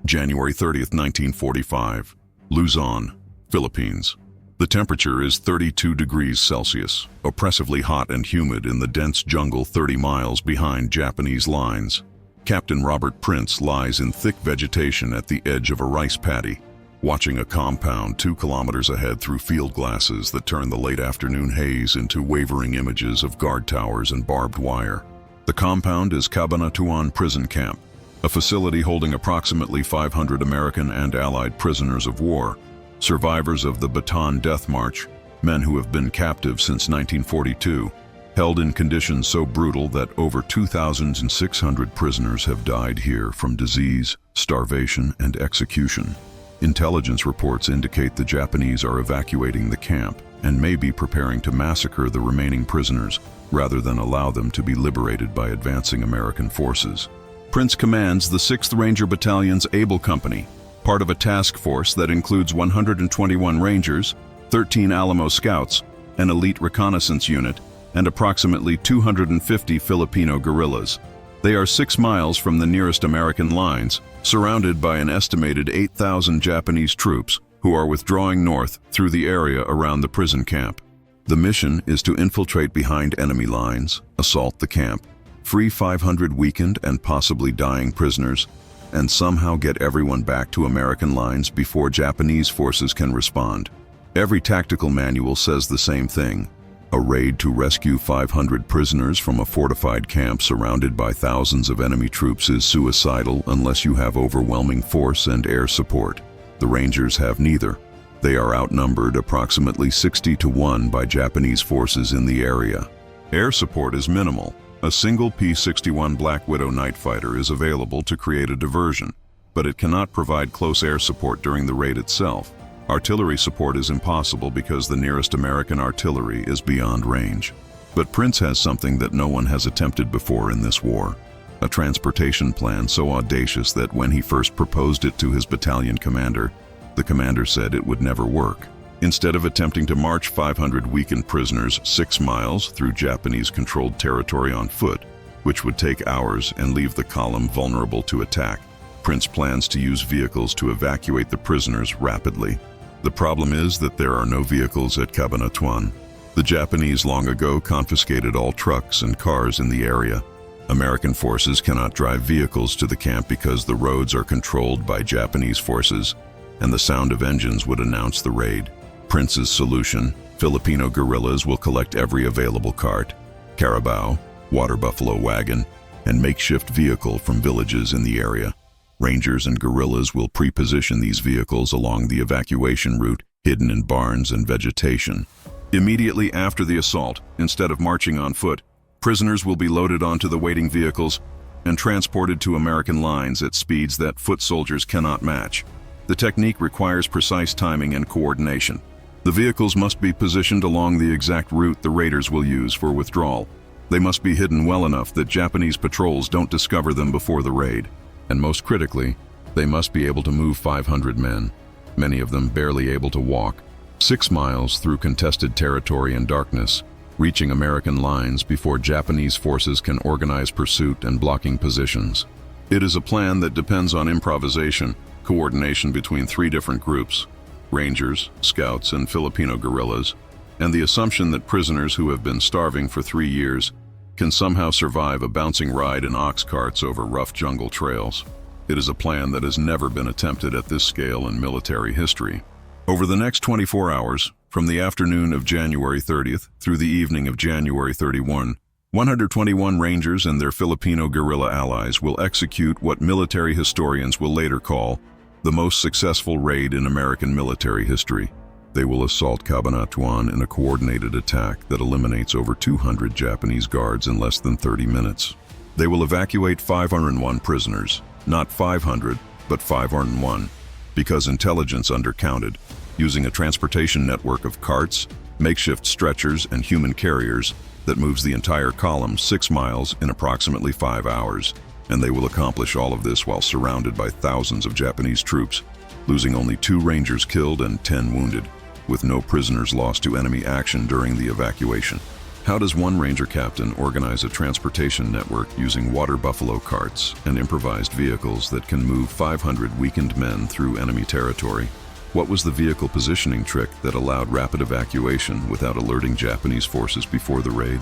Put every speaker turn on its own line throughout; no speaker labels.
January 30th, 1945, Luzon, Philippines. The temperature is 32 degrees Celsius, oppressively hot and humid in the dense jungle 30 miles behind Japanese lines. Captain Robert Prince lies in thick vegetation at the edge of a rice paddy, watching a compound 2 kilometers ahead through field glasses that turn the late afternoon haze into wavering images of guard towers and barbed wire. The compound is Cabanatuan Prison Camp, a facility holding approximately 500 American and Allied prisoners of war, survivors of the Bataan Death March, men who have been captive since 1942, held in conditions so brutal that over 2,600 prisoners have died here from disease, starvation, and execution. Intelligence reports indicate the Japanese are evacuating the camp and may be preparing to massacre the remaining prisoners rather than allow them to be liberated by advancing American forces. Prince commands the 6th Ranger Battalion's Able Company, part of a task force that includes 121 Rangers, 13 Alamo Scouts, an elite reconnaissance unit, and approximately 250 Filipino guerrillas. They are 6 miles from the nearest American lines, surrounded by an estimated 8,000 Japanese troops who are withdrawing north through the area around the prison camp. The mission is to infiltrate behind enemy lines, assault the camp, free 500 weakened and possibly dying prisoners, and somehow get everyone back to American lines before Japanese forces can respond. Every tactical manual says the same thing. A raid to rescue 500 prisoners from a fortified camp surrounded by thousands of enemy troops is suicidal unless you have overwhelming force and air support. The Rangers have neither. They are outnumbered approximately 60-1 by Japanese forces in the area. Air support is minimal. A single P-61 Black Widow night fighter is available to create a diversion, but it cannot provide close air support during the raid itself. Artillery support is impossible because the nearest American artillery is beyond range. But Prince has something that no one has attempted before in this war. A transportation plan so audacious that when he first proposed it to his battalion commander, the commander said it would never work. Instead of attempting to march 500 weakened prisoners 6 miles through Japanese-controlled territory on foot, which would take hours and leave the column vulnerable to attack, Prince plans to use vehicles to evacuate the prisoners rapidly. The problem is that there are no vehicles at Cabanatuan. The Japanese long ago confiscated all trucks and cars in the area. American forces cannot drive vehicles to the camp because the roads are controlled by Japanese forces, and the sound of engines would announce the raid. Prince's solution: Filipino guerrillas will collect every available cart, carabao, water buffalo wagon, and makeshift vehicle from villages in the area. Rangers and guerrillas will pre-position these vehicles along the evacuation route, hidden in barns and vegetation. Immediately after the assault, instead of marching on foot, prisoners will be loaded onto the waiting vehicles and transported to American lines at speeds that foot soldiers cannot match. The technique requires precise timing and coordination. The vehicles must be positioned along the exact route the raiders will use for withdrawal. They must be hidden well enough that Japanese patrols don't discover them before the raid. And most critically, they must be able to move 500 men, many of them barely able to walk, 6 miles through contested territory in darkness, reaching American lines before Japanese forces can organize pursuit and blocking positions. It is a plan that depends on improvisation, coordination between 3 different groups: Rangers, Scouts, and Filipino guerrillas, and the assumption that prisoners who have been starving for 3 years can somehow survive a bouncing ride in ox carts over rough jungle trails. It is a plan that has never been attempted at this scale in military history. Over the next 24 hours, from the afternoon of January 30th through the evening of January 31, 121 Rangers and their Filipino guerrilla allies will execute what military historians will later call the most successful raid in American military history. They will assault Cabanatuan in a coordinated attack that eliminates over 200 Japanese guards in less than 30 minutes. They will evacuate 501 prisoners, not 500, but 501, because intelligence undercounted, using a transportation network of carts, makeshift stretchers, and human carriers that moves the entire column 6 miles in approximately 5 hours. And they will accomplish all of this while surrounded by thousands of Japanese troops, losing only 2 Rangers killed and 10 wounded, with no prisoners lost to enemy action during the evacuation. How does one ranger captain organize a transportation network using water buffalo carts and improvised vehicles that can move 500 weakened men through enemy territory? What was the vehicle positioning trick that allowed rapid evacuation without alerting Japanese forces before the raid?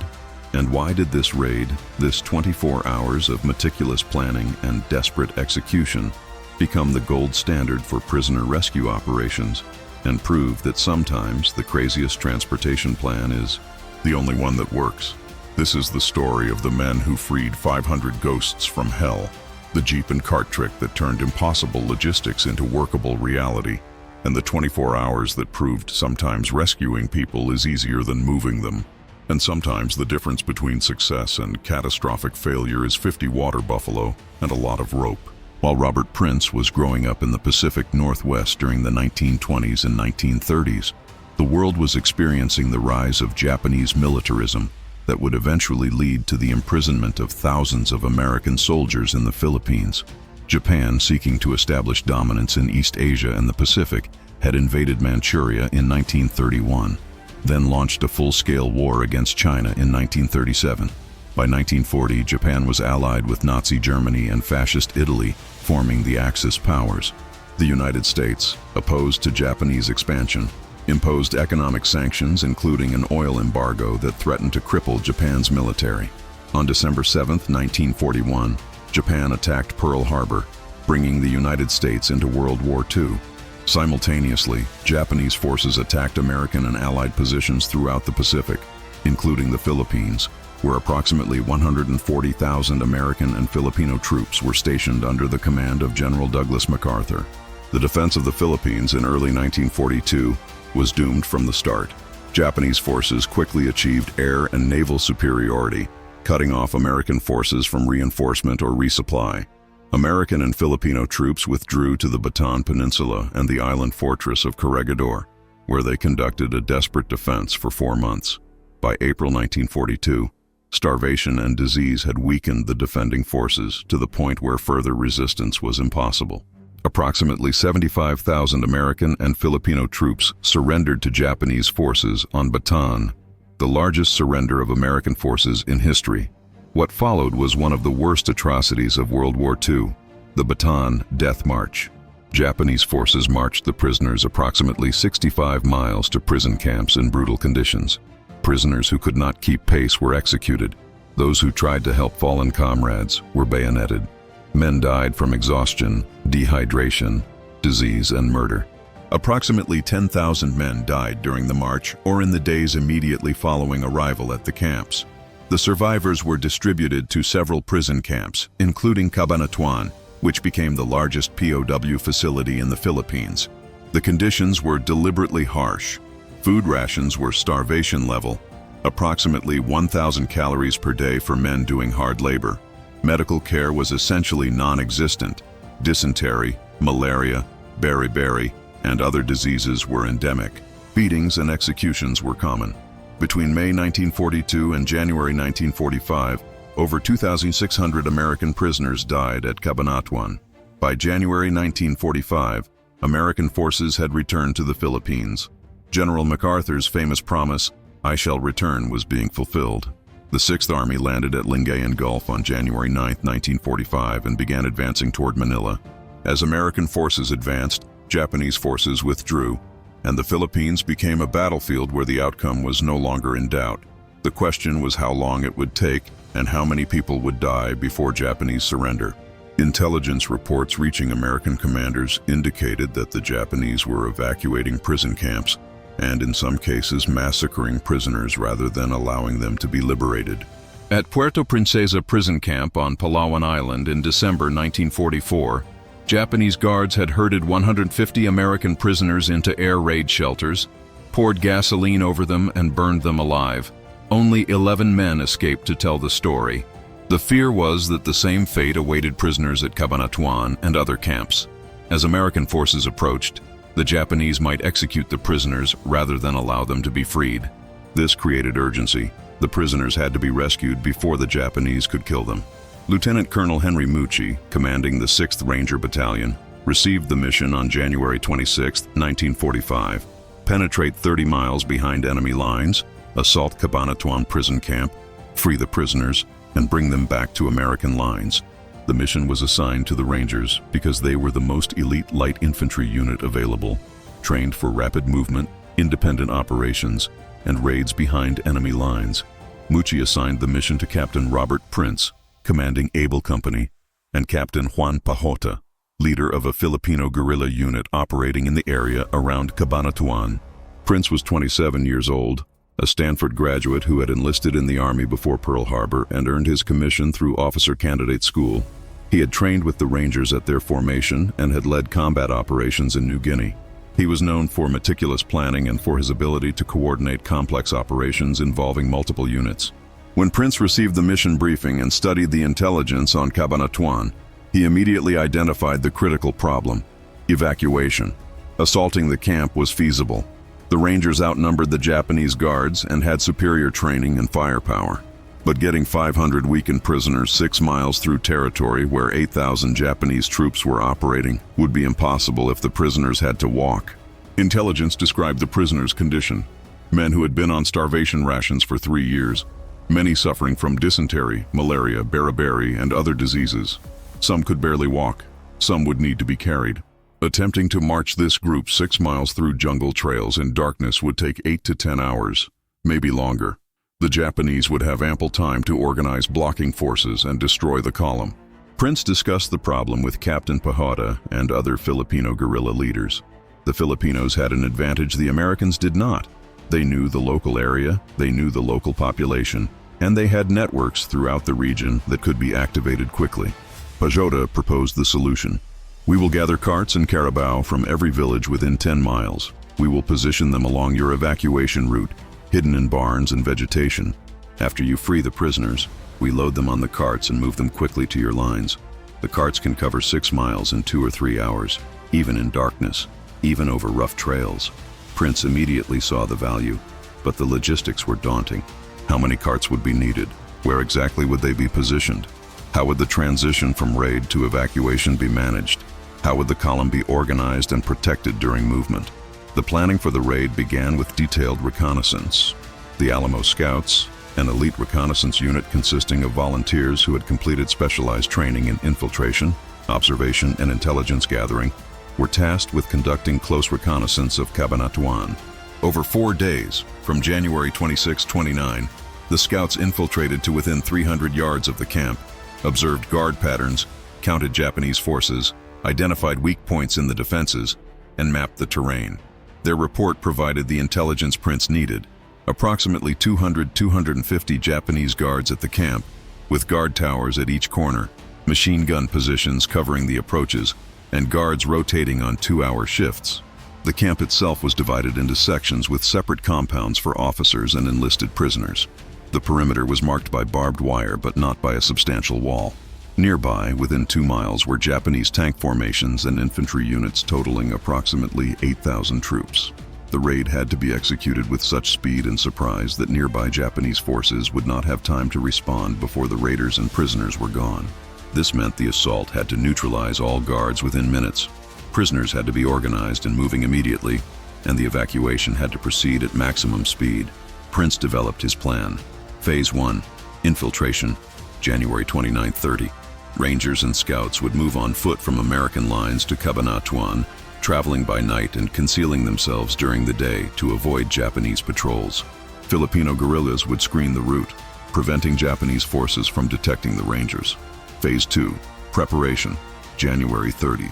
And why did this raid, this 24 hours of meticulous planning and desperate execution, become the gold standard for prisoner rescue operations and prove that sometimes the craziest transportation plan is the only one that works? This is the story of the men who freed 500 ghosts from hell, the jeep and cart trick that turned impossible logistics into workable reality, and the 24 hours that proved sometimes rescuing people is easier than moving them. And sometimes the difference between success and catastrophic failure is 50 water buffalo and a lot of rope. While Robert Prince was growing up in the Pacific Northwest during the 1920s and 1930s, the world was experiencing the rise of Japanese militarism that would eventually lead to the imprisonment of thousands of American soldiers in the Philippines. Japan, seeking to establish dominance in East Asia and the Pacific, had invaded Manchuria in 1931. Then launched a full-scale war against China in 1937. By 1940, Japan was allied with Nazi Germany and Fascist Italy, forming the Axis powers. The United States, opposed to Japanese expansion, imposed economic sanctions, including an oil embargo that threatened to cripple Japan's military. On December 7, 1941, Japan attacked Pearl Harbor, bringing the United States into World War II. Simultaneously, Japanese forces attacked American and Allied positions throughout the Pacific, including the Philippines, where approximately 140,000 American and Filipino troops were stationed under the command of General Douglas MacArthur. The defense of the Philippines in early 1942 was doomed from the start. Japanese forces quickly achieved air and naval superiority, cutting off American forces from reinforcement or resupply. American and Filipino troops withdrew to the Bataan Peninsula and the island fortress of Corregidor, where they conducted a desperate defense for 4 months. By April 1942, starvation and disease had weakened the defending forces to the point where further resistance was impossible. Approximately 75,000 American and Filipino troops surrendered to Japanese forces on Bataan, the largest surrender of American forces in history. What followed was one of the worst atrocities of World War II, the Bataan Death March. Japanese forces marched the prisoners approximately 65 miles to prison camps in brutal conditions. Prisoners who could not keep pace were executed. Those who tried to help fallen comrades were bayoneted. Men died from exhaustion, dehydration, disease, and murder. Approximately 10,000 men died during the march or in the days immediately following arrival at the camps. The survivors were distributed to several prison camps, including Cabanatuan, which became the largest POW facility in the Philippines. The conditions were deliberately harsh. Food rations were starvation level, approximately 1,000 calories per day for men doing hard labor. Medical care was essentially non-existent. Dysentery, malaria, beriberi, and other diseases were endemic. Beatings and executions were common. Between May 1942 and January 1945, over 2,600 American prisoners died at Cabanatuan. By January 1945, American forces had returned to the Philippines. General MacArthur's famous promise, "I shall return," was being fulfilled. The Sixth Army landed at Lingayen Gulf on January 9, 1945, and began advancing toward Manila. As American forces advanced, Japanese forces withdrew, and the Philippines became a battlefield where the outcome was no longer in doubt. The question was how long it would take and how many people would die before Japanese surrender. Intelligence reports reaching American commanders indicated that the Japanese were evacuating prison camps and in some cases massacring prisoners rather than allowing them to be liberated. At Puerto Princesa prison camp on Palawan Island in December 1944, Japanese guards had herded 150 American prisoners into air raid shelters, poured gasoline over them, and burned them alive. Only 11 men escaped to tell the story. The fear was that the same fate awaited prisoners at Cabanatuan and other camps. As American forces approached, the Japanese might execute the prisoners rather than allow them to be freed. This created urgency. The prisoners had to be rescued before the Japanese could kill them. Lieutenant Colonel Henry Mucci, commanding the 6th Ranger Battalion, received the mission on January 26, 1945. Penetrate 30 miles behind enemy lines, assault Cabanatuan prison camp, free the prisoners, and bring them back to American lines. The mission was assigned to the Rangers because they were the most elite light infantry unit available, trained for rapid movement, independent operations, and raids behind enemy lines. Mucci assigned the mission to Captain Robert Prince, commanding Able Company, and Captain Juan Pajota, leader of a Filipino guerrilla unit operating in the area around Cabanatuan. Prince was 27 years old, a Stanford graduate who had enlisted in the Army before Pearl Harbor and earned his commission through Officer Candidate School. He had trained with the Rangers at their formation and had led combat operations in New Guinea. He was known for meticulous planning and for his ability to coordinate complex operations involving multiple units. When Prince received the mission briefing and studied the intelligence on Cabanatuan, he immediately identified the critical problem: evacuation. Assaulting the camp was feasible. The Rangers outnumbered the Japanese guards and had superior training and firepower. But getting 500 weakened prisoners 6 miles through territory where 8,000 Japanese troops were operating would be impossible if the prisoners had to walk. Intelligence described the prisoners' condition: men who had been on starvation rations for 3 years, many suffering from dysentery, malaria, beriberi, and other diseases. Some could barely walk, some would need to be carried. Attempting to march this group 6 miles through jungle trails in darkness would take 8 to 10 hours, maybe longer. The Japanese would have ample time to organize blocking forces and destroy the column. Prince discussed the problem with Captain Pajota and other Filipino guerrilla leaders. The Filipinos had an advantage the Americans did not. They knew the local area, they knew the local population, and they had networks throughout the region that could be activated quickly. Pajota proposed the solution. We will gather carts and carabao from every village within 10 miles. We will position them along your evacuation route, hidden in barns and vegetation. After you free the prisoners, we load them on the carts and move them quickly to your lines. The carts can cover 6 miles in 2 or 3 hours, even in darkness, even over rough trails. Prince immediately saw the value, but the logistics were daunting. How many carts would be needed? Where exactly would they be positioned? How would the transition from raid to evacuation be managed? How would the column be organized and protected during movement? The planning for the raid began with detailed reconnaissance. The Alamo Scouts, an elite reconnaissance unit consisting of volunteers who had completed specialized training in infiltration, observation, and intelligence gathering, were tasked with conducting close reconnaissance of Cabanatuan. Over 4 days, from January 26-29, the scouts infiltrated to within 300 yards of the camp, observed guard patterns, counted Japanese forces, identified weak points in the defenses, and mapped the terrain. Their report provided the intelligence Prince needed: approximately 200-250 Japanese guards at the camp, with guard towers at each corner, machine gun positions covering the approaches, and guards rotating on 2-hour shifts. The camp itself was divided into sections with separate compounds for officers and enlisted prisoners. The perimeter was marked by barbed wire but not by a substantial wall. Nearby, within 2 miles, were Japanese tank formations and infantry units totaling approximately 8,000 troops. The raid had to be executed with such speed and surprise that nearby Japanese forces would not have time to respond before the raiders and prisoners were gone. This meant the assault had to neutralize all guards within minutes. Prisoners had to be organized and moving immediately, and the evacuation had to proceed at maximum speed. Prince developed his plan. Phase 1, infiltration, January 29-30. Rangers and scouts would move on foot from American lines to Cabanatuan, traveling by night and concealing themselves during the day to avoid Japanese patrols. Filipino guerrillas would screen the route, preventing Japanese forces from detecting the Rangers. Phase 2, preparation, January 30.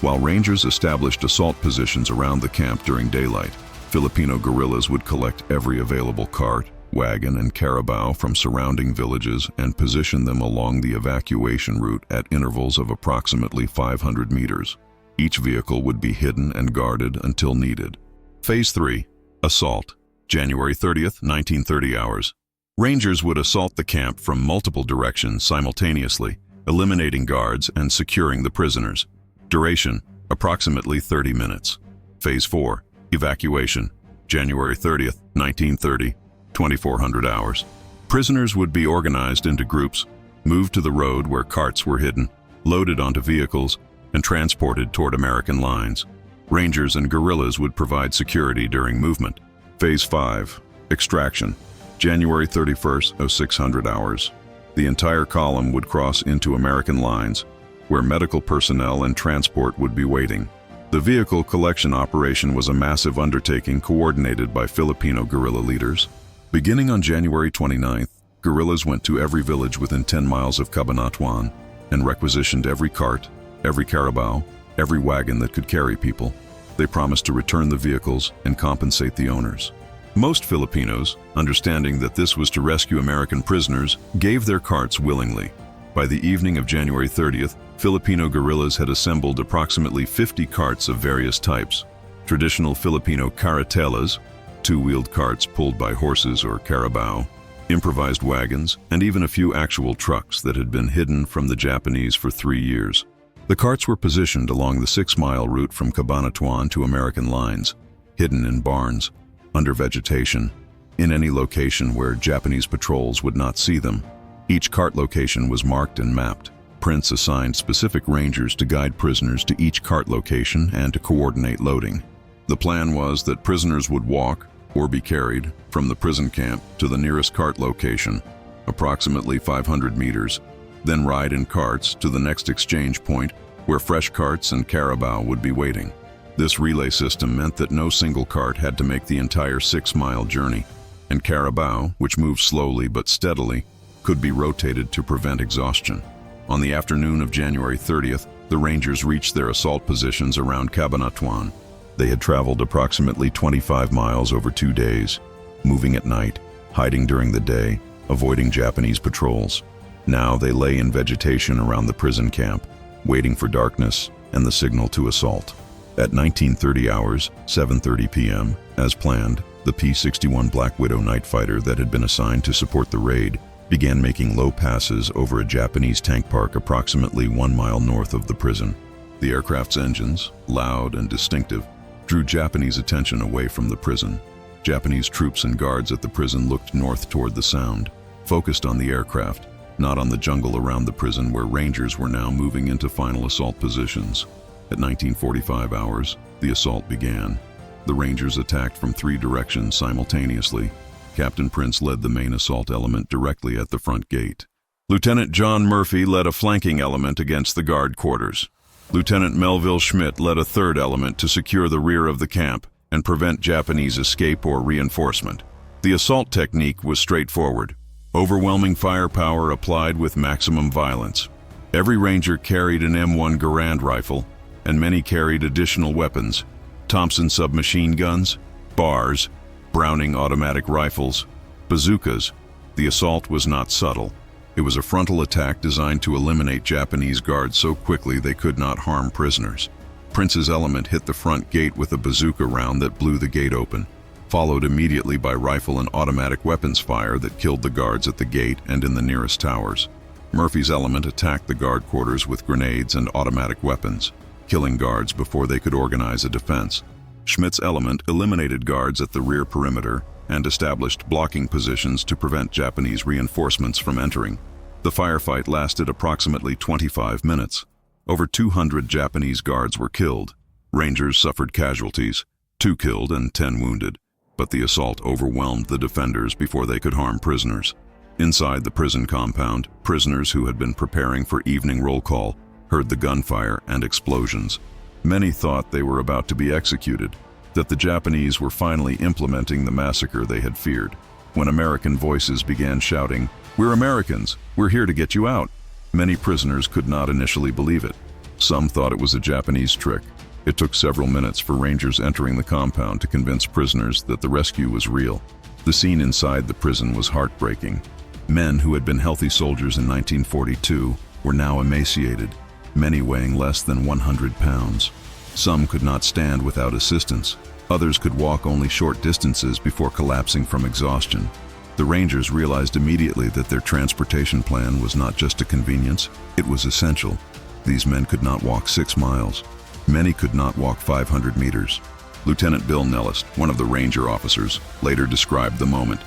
While Rangers established assault positions around the camp during daylight, Filipino guerrillas would collect every available cart, wagon, and carabao from surrounding villages and position them along the evacuation route at intervals of approximately 500 meters. Each vehicle would be hidden and guarded until needed. Phase 3, assault, January 30th, 1930 hours. Rangers would assault the camp from multiple directions simultaneously, eliminating guards and securing the prisoners. Duration, approximately 30 minutes. Phase 4, evacuation, January 30th, 1930, 2400 hours. Prisoners would be organized into groups, moved to the road where carts were hidden, loaded onto vehicles, and transported toward American lines. Rangers and guerrillas would provide security during movement. Phase 5, extraction, January 31st, 0600 hours. The entire column would cross into American lines, where medical personnel and transport would be waiting. The vehicle collection operation was a massive undertaking coordinated by Filipino guerrilla leaders. Beginning on January 29th, guerrillas went to every village within 10 miles of Cabanatuan and requisitioned every cart, every carabao, every wagon that could carry people. They promised to return the vehicles and compensate the owners. Most Filipinos, understanding that this was to rescue American prisoners, gave their carts willingly. By the evening of January 30th, Filipino guerrillas had assembled approximately 50 carts of various types. Traditional Filipino carretelas, two-wheeled carts pulled by horses or carabao, improvised wagons, and even a few actual trucks that had been hidden from the Japanese for 3 years. The carts were positioned along the 6-mile route from Cabanatuan to American lines, hidden in barns, under vegetation, in any location where Japanese patrols would not see them. Each cart location was marked and mapped. Prince assigned specific rangers to guide prisoners to each cart location and to coordinate loading. The plan was that prisoners would walk, or be carried, from the prison camp to the nearest cart location, approximately 500 meters, then ride in carts to the next exchange point where fresh carts and carabao would be waiting. This relay system meant that no single cart had to make the entire 6-mile journey, and carabao, which moved slowly but steadily, could be rotated to prevent exhaustion. On the afternoon of January 30th, the Rangers reached their assault positions around Cabanatuan. They had traveled approximately 25 miles over 2 days, moving at night, hiding during the day, avoiding Japanese patrols. Now they lay in vegetation around the prison camp, waiting for darkness and the signal to assault. At 19:30 hours, 7:30 p.m., as planned, the P-61 Black Widow night fighter that had been assigned to support the raid began making low passes over a Japanese tank park approximately 1 mile north of the prison. The aircraft's engines, loud and distinctive, drew Japanese attention away from the prison. Japanese troops and guards at the prison looked north toward the sound, focused on the aircraft, not on the jungle around the prison where Rangers were now moving into final assault positions. At 19:45 hours, the assault began. The Rangers attacked from 3 directions simultaneously. Captain Prince led the main assault element directly at the front gate. Lieutenant John Murphy led a flanking element against the guard quarters. Lieutenant Melville Schmidt led a 3rd element to secure the rear of the camp and prevent Japanese escape or reinforcement. The assault technique was straightforward. Overwhelming firepower applied with maximum violence. Every Ranger carried an M1 Garand rifle, and many carried additional weapons: Thompson submachine guns, bars, Browning automatic rifles, bazookas. The assault was not subtle. It was a frontal attack designed to eliminate Japanese guards so quickly they could not harm prisoners. Prince's element hit the front gate with a bazooka round that blew the gate open, followed immediately by rifle and automatic weapons fire that killed the guards at the gate and in the nearest towers. Murphy's element attacked the guard quarters with grenades and automatic weapons, killing guards before they could organize a defense. Schmidt's element eliminated guards at the rear perimeter and established blocking positions to prevent Japanese reinforcements from entering. The firefight lasted approximately 25 minutes. Over 200 Japanese guards were killed. Rangers suffered casualties, 2 killed and 10 wounded, but the assault overwhelmed the defenders before they could harm prisoners. Inside the prison compound, prisoners who had been preparing for evening roll call heard the gunfire and explosions. Many thought they were about to be executed, that the Japanese were finally implementing the massacre they had feared. When American voices began shouting, "We're Americans, we're here to get you out," many prisoners could not initially believe it. Some thought it was a Japanese trick. It took several minutes for Rangers entering the compound to convince prisoners that the rescue was real. The scene inside the prison was heartbreaking. Men who had been healthy soldiers in 1942 were now emaciated, many weighing less than 100 pounds. Some could not stand without assistance. Others could walk only short distances before collapsing from exhaustion. The Rangers realized immediately that their transportation plan was not just a convenience, it was essential. These men could not walk 6 miles. Many could not walk 500 meters. Lieutenant Bill Nellis, one of the Ranger officers, later described the moment.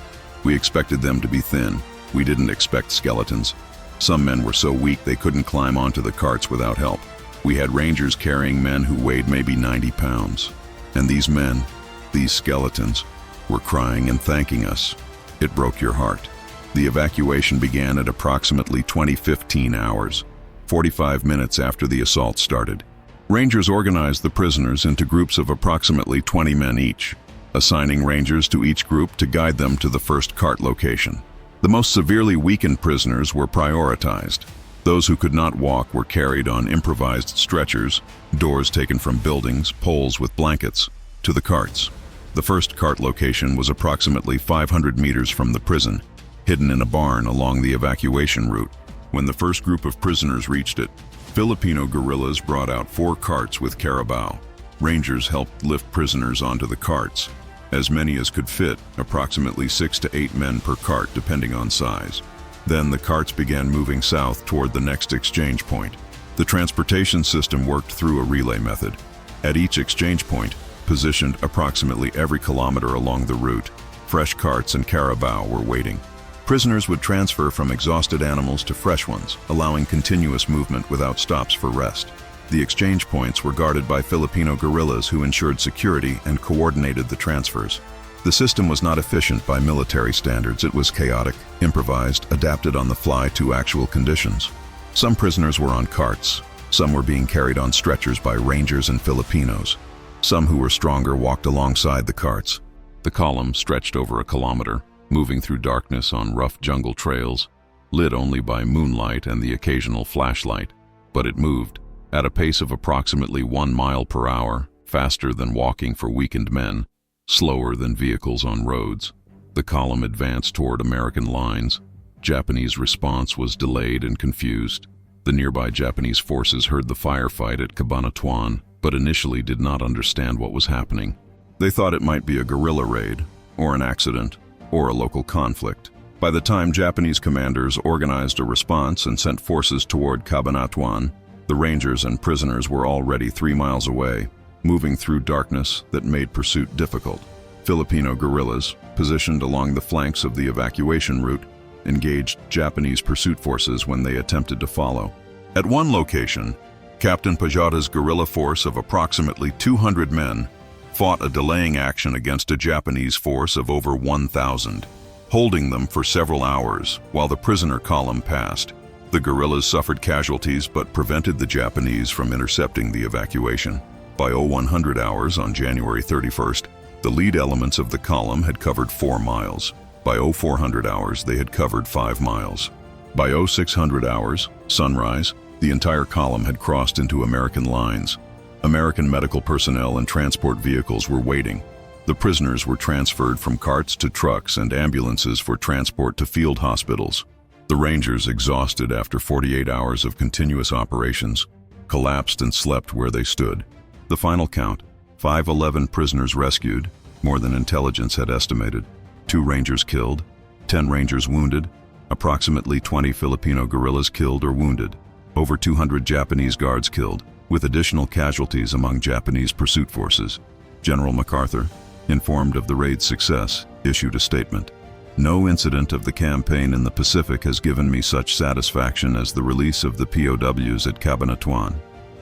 "We expected them to be thin. We didn't expect skeletons. Some men were so weak they couldn't climb onto the carts without help. We had Rangers carrying men who weighed maybe 90 pounds. And these men, these skeletons, were crying and thanking us." It broke your heart. The evacuation began at approximately 20:15 hours, 45 minutes after the assault started. Rangers organized the prisoners into groups of approximately 20 men each, assigning rangers to each group to guide them to the first cart location. The most severely weakened prisoners were prioritized. Those who could not walk were carried on improvised stretchers, doors taken from buildings, poles with blankets, to the carts. The first cart location was approximately 500 meters from the prison, hidden in a barn along the evacuation route. When the first group of prisoners reached it, Filipino guerrillas brought out 4 carts with carabao. Rangers helped lift prisoners onto the carts, as many as could fit, approximately 6 to 8 men per cart depending on size. Then the carts began moving south toward the next exchange point. The transportation system worked through a relay method. At each exchange point, positioned approximately every kilometer along the route, fresh carts and carabao were waiting. Prisoners would transfer from exhausted animals to fresh ones, allowing continuous movement without stops for rest. The exchange points were guarded by Filipino guerrillas who ensured security and coordinated the transfers. The system was not efficient by military standards. It was chaotic, improvised, adapted on the fly to actual conditions. Some prisoners were on carts. Some were being carried on stretchers by Rangers and Filipinos. Some who were stronger walked alongside the carts. The column stretched over a kilometer, moving through darkness on rough jungle trails, lit only by moonlight and the occasional flashlight. But it moved, at a pace of approximately 1 mile per hour, faster than walking for weakened men, slower than vehicles on roads. The column advanced toward American lines. Japanese response was delayed and confused. The nearby Japanese forces heard the firefight at Cabanatuan, but initially did not understand what was happening. They thought it might be a guerrilla raid, or an accident, or a local conflict. By the time Japanese commanders organized a response and sent forces toward Cabanatuan, the Rangers and prisoners were already 3 miles away, moving through darkness that made pursuit difficult. Filipino guerrillas, positioned along the flanks of the evacuation route, engaged Japanese pursuit forces when they attempted to follow. At one location, Captain Pajada's guerrilla force of approximately 200 men fought a delaying action against a Japanese force of over 1,000, holding them for several hours while the prisoner column passed. The guerrillas suffered casualties but prevented the Japanese from intercepting the evacuation. By 0100 hours on January 31st, the lead elements of the column had covered 4 miles. By 0400 hours, they had covered 5 miles. By 0600 hours, sunrise, the entire column had crossed into American lines. American medical personnel and transport vehicles were waiting. The prisoners were transferred from carts to trucks and ambulances for transport to field hospitals. The Rangers, exhausted after 48 hours of continuous operations, collapsed and slept where they stood. The final count, 511 prisoners rescued, more than intelligence had estimated, 2 Rangers killed, 10 Rangers wounded, approximately 20 Filipino guerrillas killed or wounded, over 200 Japanese guards killed, with additional casualties among Japanese pursuit forces. General MacArthur, informed of the raid's success, issued a statement. "No incident of the campaign in the Pacific has given me such satisfaction as the release of the POWs at Cabanatuan.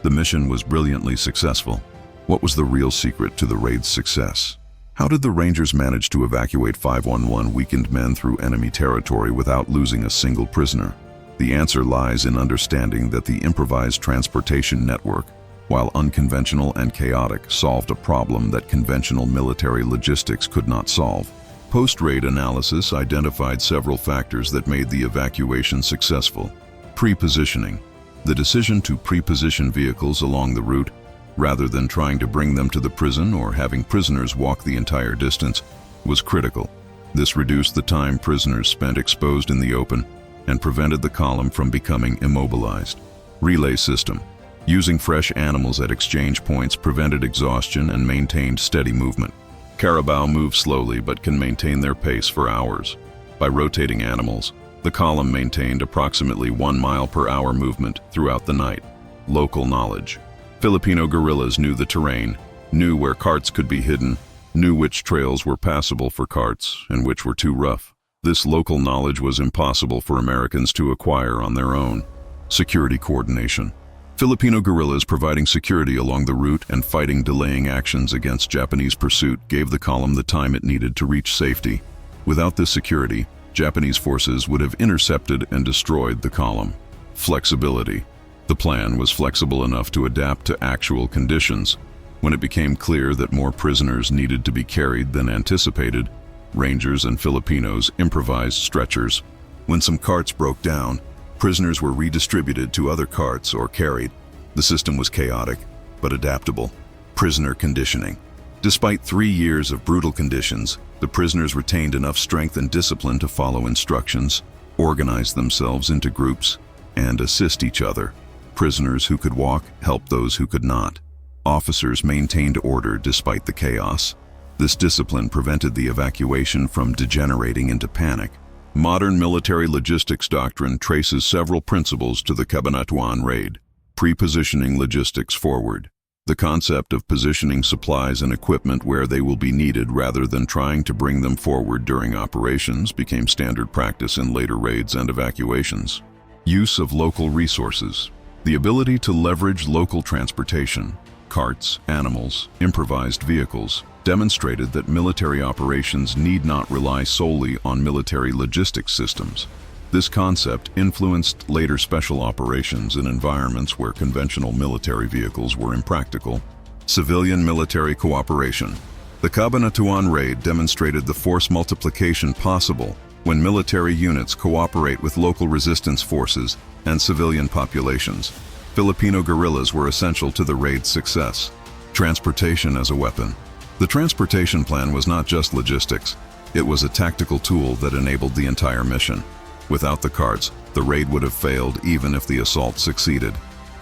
The mission was brilliantly successful." What was the real secret to the raid's success? How did the Rangers manage to evacuate 511 weakened men through enemy territory without losing a single prisoner? The answer lies in understanding that the improvised transportation network, while unconventional and chaotic, solved a problem that conventional military logistics could not solve. Post-raid analysis identified several factors that made the evacuation successful. Pre-positioning. The decision to pre-position vehicles along the route, rather than trying to bring them to the prison or having prisoners walk the entire distance, was critical. This reduced the time prisoners spent exposed in the open and prevented the column from becoming immobilized. Relay system. Using fresh animals at exchange points prevented exhaustion and maintained steady movement. Carabao move slowly but can maintain their pace for hours. By rotating animals, the column maintained approximately 1 mile per hour movement throughout the night. Local knowledge. Filipino guerrillas knew the terrain, knew where carts could be hidden, knew which trails were passable for carts and which were too rough. This local knowledge was impossible for Americans to acquire on their own. Security coordination. Filipino guerrillas providing security along the route and fighting delaying actions against Japanese pursuit gave the column the time it needed to reach safety. Without this security, Japanese forces would have intercepted and destroyed the column. Flexibility. The plan was flexible enough to adapt to actual conditions. When it became clear that more prisoners needed to be carried than anticipated, Rangers and Filipinos improvised stretchers. When some carts broke down, prisoners were redistributed to other carts or carried. The system was chaotic, but adaptable. Prisoner conditioning. Despite 3 years of brutal conditions, the prisoners retained enough strength and discipline to follow instructions, organize themselves into groups, and assist each other. Prisoners who could walk helped those who could not. Officers maintained order despite the chaos. This discipline prevented the evacuation from degenerating into panic. Modern military logistics doctrine traces several principles to the Cabanatuan raid. Pre-positioning logistics forward. The concept of positioning supplies and equipment where they will be needed rather than trying to bring them forward during operations became standard practice in later raids and evacuations. Use of local resources. The ability to leverage local transportation, carts, animals, improvised vehicles, demonstrated that military operations need not rely solely on military logistics systems. This concept influenced later special operations in environments where conventional military vehicles were impractical. Civilian-military cooperation. The Cabanatuan raid demonstrated the force multiplication possible when military units cooperate with local resistance forces and civilian populations. Filipino guerrillas were essential to the raid's success. Transportation as a weapon. The transportation plan was not just logistics. It was a tactical tool that enabled the entire mission. Without the carts, the raid would have failed even if the assault succeeded.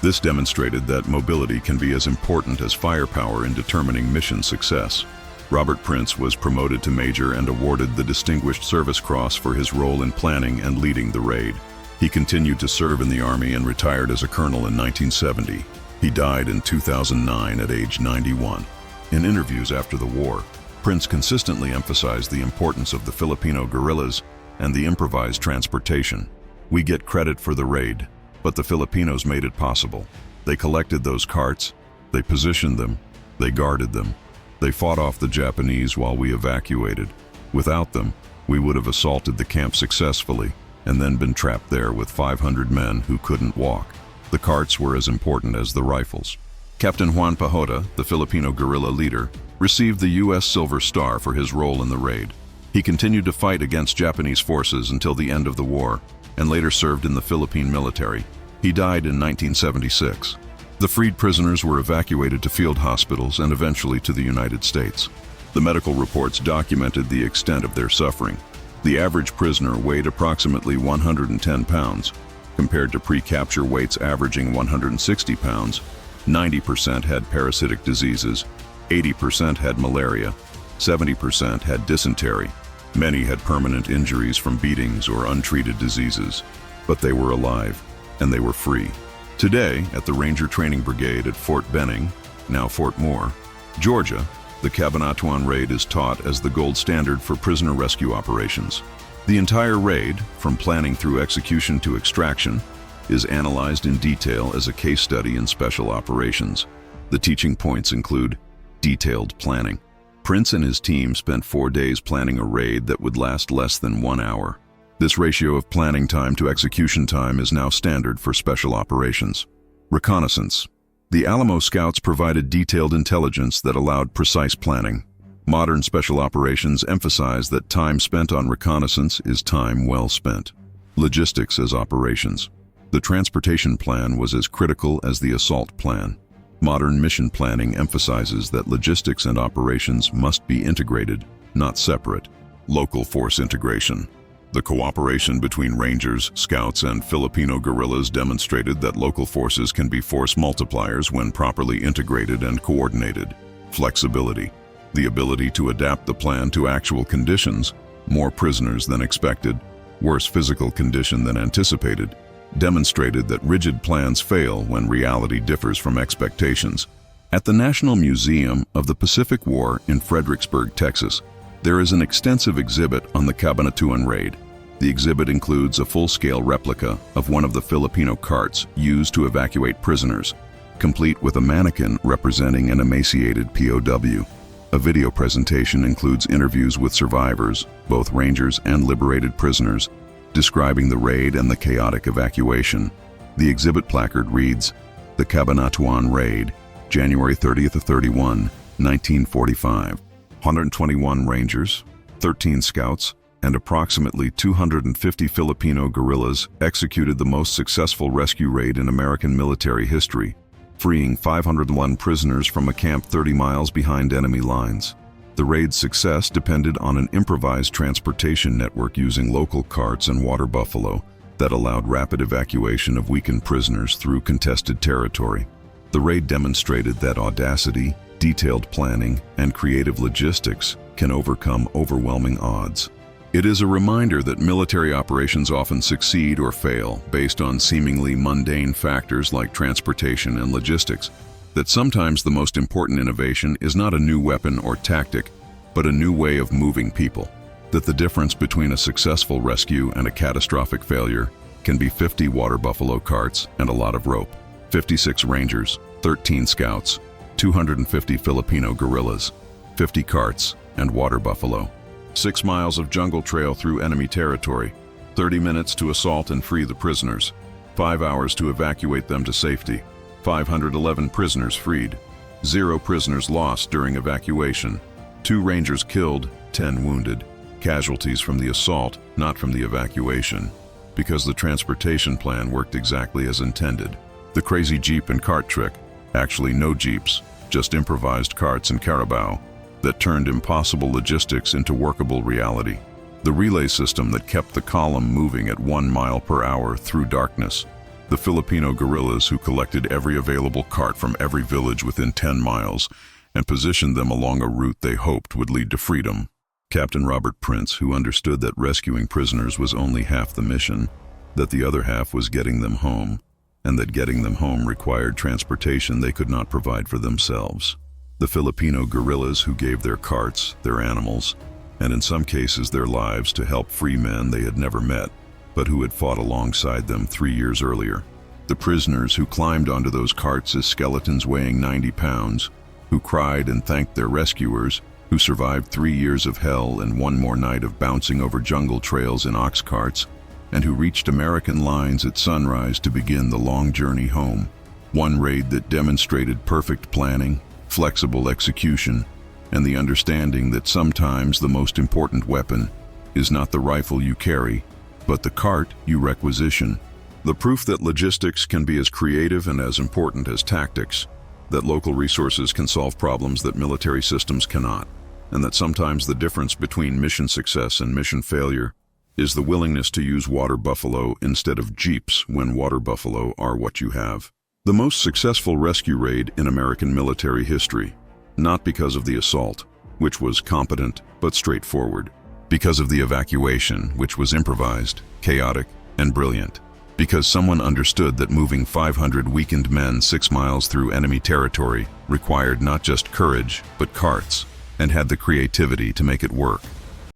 This demonstrated that mobility can be as important as firepower in determining mission success. Robert Prince was promoted to major and awarded the Distinguished Service Cross for his role in planning and leading the raid. He continued to serve in the Army and retired as a colonel in 1970. He died in 2009 at age 91. In interviews after the war, Prince consistently emphasized the importance of the Filipino guerrillas and the improvised transportation. We get credit for the raid, but the Filipinos made it possible. They collected those carts, they positioned them, they guarded them. They fought off the Japanese while we evacuated. Without them, we would have assaulted the camp successfully and then been trapped there with 500 men who couldn't walk. The carts were as important as the rifles. Captain Juan Pajota, the Filipino guerrilla leader, received the U.S. Silver Star for his role in the raid. He continued to fight against Japanese forces until the end of the war, and later served in the Philippine military. He died in 1976. The freed prisoners were evacuated to field hospitals and eventually to the United States. The medical reports documented the extent of their suffering. The average prisoner weighed approximately 110 pounds, compared to pre-capture weights averaging 160 pounds. 90% had parasitic diseases, 80% had malaria, 70% had dysentery. Many had permanent injuries from beatings or untreated diseases, but they were alive, and they were free. Today, at the Ranger Training Brigade at Fort Benning, now Fort Moore, Georgia, the Cabanatuan raid is taught as the gold standard for prisoner rescue operations. The entire raid, from planning through execution to extraction, is analyzed in detail as a case study in special operations. The teaching points include detailed planning. Prince and his team spent 4 days planning a raid that would last less than 1 hour. This ratio of planning time to execution time is now standard for special operations. Reconnaissance. The Alamo Scouts provided detailed intelligence that allowed precise planning. Modern special operations emphasize that time spent on reconnaissance is time well spent. Logistics as operations. The transportation plan was as critical as the assault plan. Modern mission planning emphasizes that logistics and operations must be integrated, not separate. Local force integration. The cooperation between Rangers, Scouts, and Filipino guerrillas demonstrated that local forces can be force multipliers when properly integrated and coordinated. Flexibility. The ability to adapt the plan to actual conditions, more prisoners than expected, worse physical condition than anticipated, demonstrated that rigid plans fail when reality differs from expectations. At the National Museum of the Pacific War in Fredericksburg, Texas, there is an extensive exhibit on the Cabanatuan raid. The exhibit includes a full-scale replica of one of the Filipino carts used to evacuate prisoners, complete with a mannequin representing an emaciated POW. A video presentation includes interviews with survivors, both Rangers and liberated prisoners, describing the raid and the chaotic evacuation. The exhibit placard reads, "The Cabanatuan Raid, January 30th to 31, 1945. 121 Rangers, 13 Scouts, and approximately 250 Filipino guerrillas executed the most successful rescue raid in American military history, freeing 501 prisoners from a camp 30 miles behind enemy lines. The raid's success depended on an improvised transportation network using local carts and water buffalo that allowed rapid evacuation of weakened prisoners through contested territory. The raid demonstrated that audacity, detailed planning, and creative logistics can overcome overwhelming odds. It is a reminder that military operations often succeed or fail based on seemingly mundane factors like transportation and logistics, that sometimes the most important innovation is not a new weapon or tactic, but a new way of moving people. That the difference between a successful rescue and a catastrophic failure can be 50 water buffalo carts and a lot of rope, 56 Rangers, 13 Scouts, 250 Filipino guerrillas, 50 carts and water buffalo, 6 miles of jungle trail through enemy territory, 30 minutes to assault and free the prisoners, 5 hours to evacuate them to safety, 511 prisoners freed, 0 prisoners lost during evacuation, 2 Rangers killed, 10 wounded, casualties from the assault, not from the evacuation, because the transportation plan worked exactly as intended. The crazy jeep and cart trick, actually no jeeps, just improvised carts and carabao, that turned impossible logistics into workable reality. The relay system that kept the column moving at 1 mile per hour through darkness. The Filipino guerrillas who collected every available cart from every village within 10 miles and positioned them along a route they hoped would lead to freedom. Captain Robert Prince, who understood that rescuing prisoners was only half the mission, that the other half was getting them home, and that getting them home required transportation they could not provide for themselves. The Filipino guerrillas who gave their carts, their animals, and in some cases their lives to help free men they had never met, but who had fought alongside them 3 years earlier. The prisoners who climbed onto those carts as skeletons weighing 90 pounds, who cried and thanked their rescuers, who survived 3 years of hell and 1 more night of bouncing over jungle trails in ox carts, and who reached American lines at sunrise to begin the long journey home. One raid that demonstrated perfect planning, flexible execution, and the understanding that sometimes the most important weapon is not the rifle you carry, but the cart you requisition. The proof that logistics can be as creative and as important as tactics, that local resources can solve problems that military systems cannot, and that sometimes the difference between mission success and mission failure is the willingness to use water buffalo instead of jeeps when water buffalo are what you have. The most successful rescue raid in American military history, not because of the assault, which was competent but straightforward, because of the evacuation, which was improvised, chaotic, and brilliant, because someone understood that moving 500 weakened men 6 miles through enemy territory required not just courage, but carts, and had the creativity to make it work.